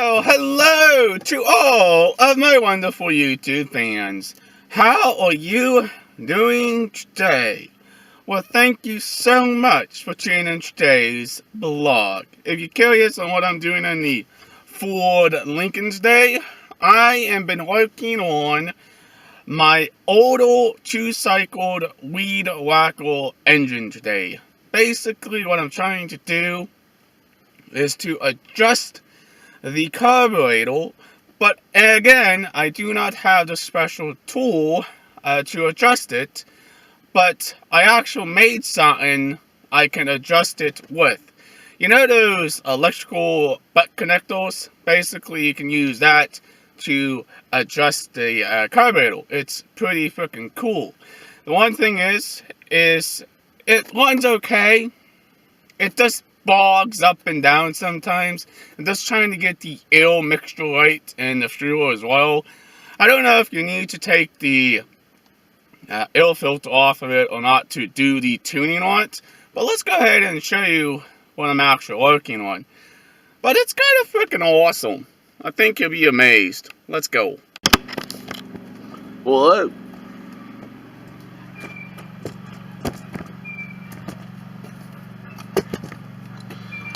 Well, hello to all of my wonderful YouTube fans. How are you doing today? Well, thank you so much for tuning in today's blog. If you're curious on what I'm doing on the Ford Lincoln's Day, I have been working on my auto two-cycled weed whacker engine today. Basically, what I'm trying to do is to adjust the carburetor, but again, I do not have the special tool to adjust it, but I actually made something I can adjust it with. You know those electrical butt connectors? Basically, you can use that to adjust the carburetor. It's pretty freaking cool. The one thing is it runs okay. It just bogs up and down sometimes. I'm just trying to get the air mixture right in the fuel as well. I don't know if you need to take the air filter off of it or not to do the tuning on it, but let's go ahead and show you what I'm actually working on. But it's kind of freaking awesome. I think you'll be amazed. Let's go. Whoa.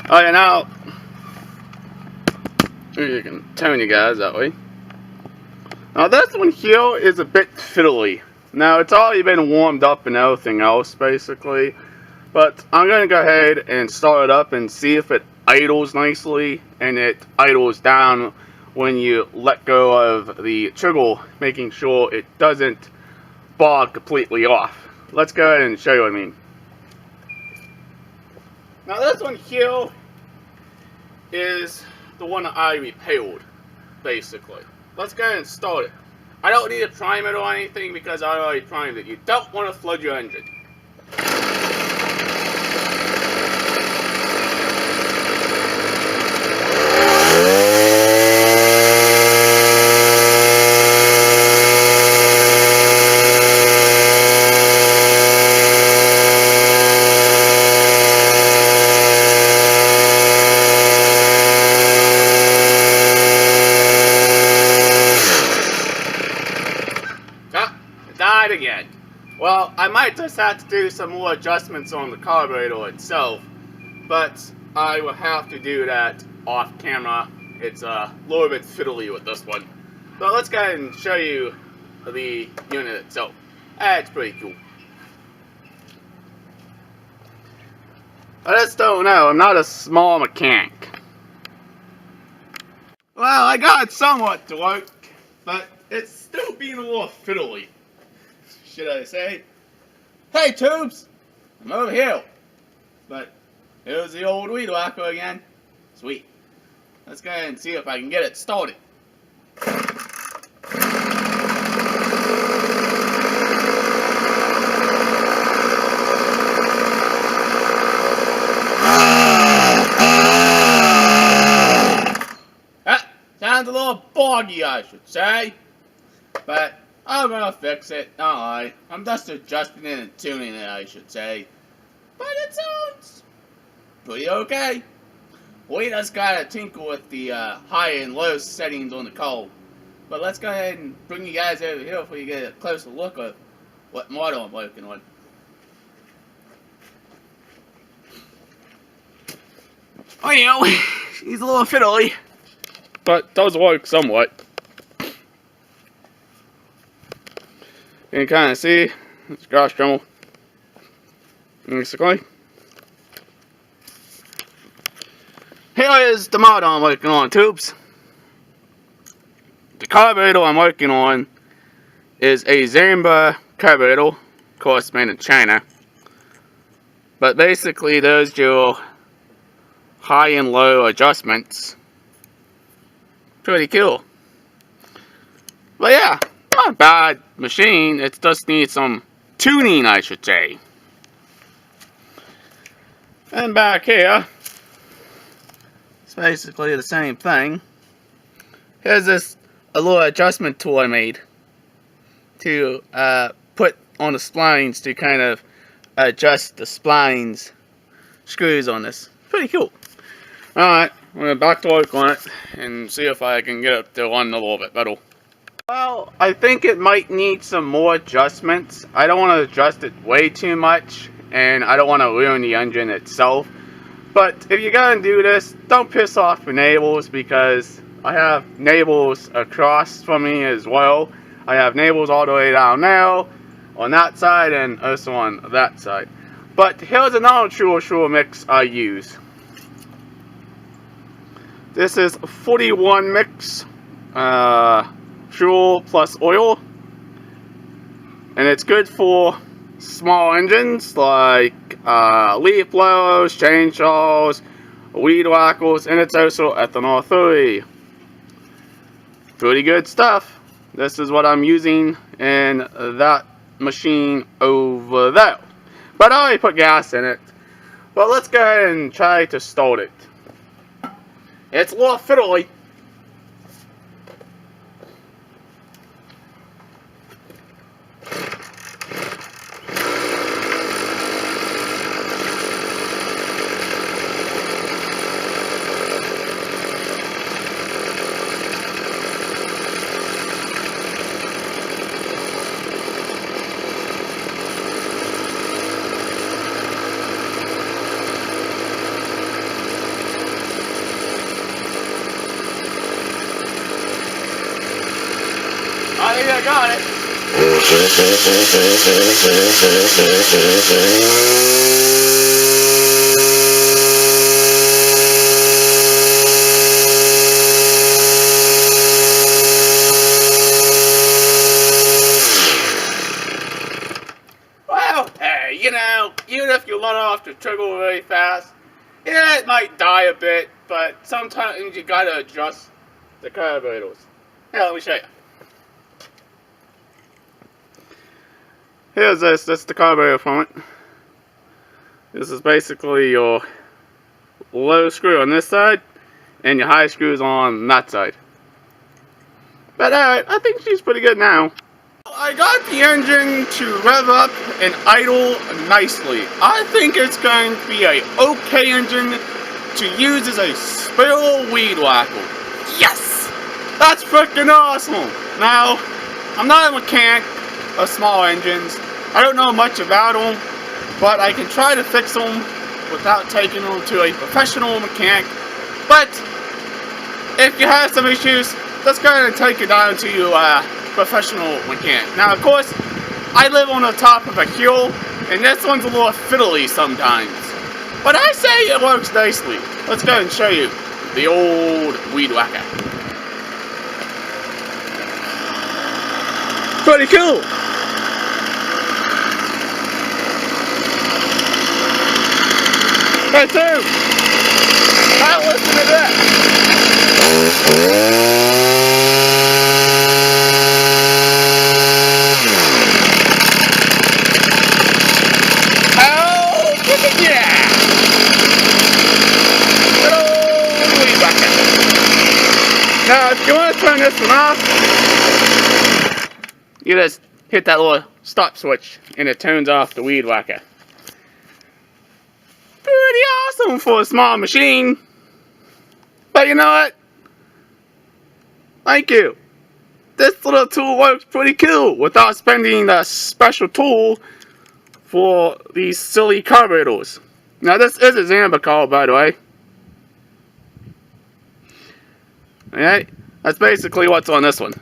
Oh yeah, now you can turn you guys that way. Now this one here is a bit fiddly. Now it's already been warmed up and everything else basically, but I'm gonna go ahead and start it up and see if it idles nicely, and it idles down when you let go of the trigger, making sure it doesn't bog completely off. Let's go ahead and show you what I mean. Now this one here is the one that I repaired, basically. Let's go ahead and start it. I don't need to prime it or anything because I already primed it. You don't want to flood your engine. Died again. Well, I might just have to do some more adjustments on the carburetor itself, but I will have to do that off camera. It's a little bit fiddly with this one. But let's go ahead and show you the unit itself. It's pretty cool. I just don't know. I'm not a small mechanic. Well, I got it somewhat to work, but it's still being a little fiddly, should I say. Hey tubes, I'm over here. But here's the old weed whacker again. Sweet. Let's go ahead and see if I can get it started. Sounds a little boggy, I should say. But I'm gonna fix it. Alright. I'm just adjusting it and tuning it, I should say. But it sounds pretty okay. We just gotta tinkle with the high and low settings on the car. But let's go ahead and bring you guys over here before you get a closer look at what model I'm working on. Oh, you know, he's a little fiddly, but does work somewhat. You can kind of see it's grass dremel, basically. Here is the model I'm working on, tubes. The carburetor I'm working on is a Zamba carburetor, of course made in China. But basically those your high and low adjustments. Pretty cool. But yeah, not a bad machine. It just needs some tuning, I should say. And back here, it's basically the same thing. Here's a little adjustment tool I made to put on the splines to kind of adjust the splines screws on this. Pretty cool. Alright, I'm going back to work on it and see if I can get it to run a little bit better. Well, I think it might need some more adjustments. I don't want to adjust it way too much, and I don't want to ruin the engine itself. But if you're going to do this, don't piss off the neighbors, because I have neighbors across from me as well. I have neighbors all the way down now, on that side, and also on that side. But here's another True mix I use. This is 41 mix, fuel plus oil, and it's good for small engines like leaf blowers, chainsaws, weed whackers, and it's also ethanol free. Pretty good stuff. This is what I'm using in that machine over there. But I already put gas in it. But let's go ahead and try to start it. It's a little fiddly. I think I got it. Well, hey, you know, even if you let off the trigger really fast, yeah, it might die a bit, but sometimes you gotta adjust the carburetors. Here, let me show you. Here's that's the carburetor from it. This is basically your low screw on this side, and your high screws on that side. But I think she's pretty good now. I got the engine to rev up and idle nicely. I think it's going to be a okay engine to use as a spare weed whacker. Yes! That's freaking awesome! Now, I'm not a mechanic of small engines. I don't know much about them, but I can try to fix them without taking them to a professional mechanic. But if you have some issues, let's go ahead and take it down to your professional mechanic. Now, of course, I live on the top of a hill, and this one's a little fiddly sometimes. But I say it works nicely. Let's go ahead and show you the old weed whacker. Pretty cool. Hey, too. Now listen to that. Oh, yeah. Good old weed whacker. Now, if you want to turn this one off, you just hit that little stop switch and it turns off the weed whacker. Pretty awesome for a small machine. But you know what? Thank you. This little tool works pretty cool without spending the special tool for these silly carburetors. Now this is a Zambical, by the way. Alright, that's basically what's on this one.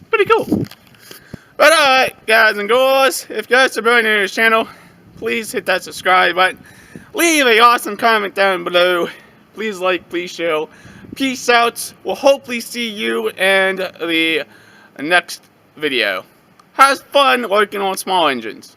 Pretty cool. But alright, guys and girls, if you guys are brand new to this channel, please hit that subscribe button. Leave a awesome comment down below. Please like, please share. Peace out. We'll hopefully see you in the next video. Have fun working on small engines.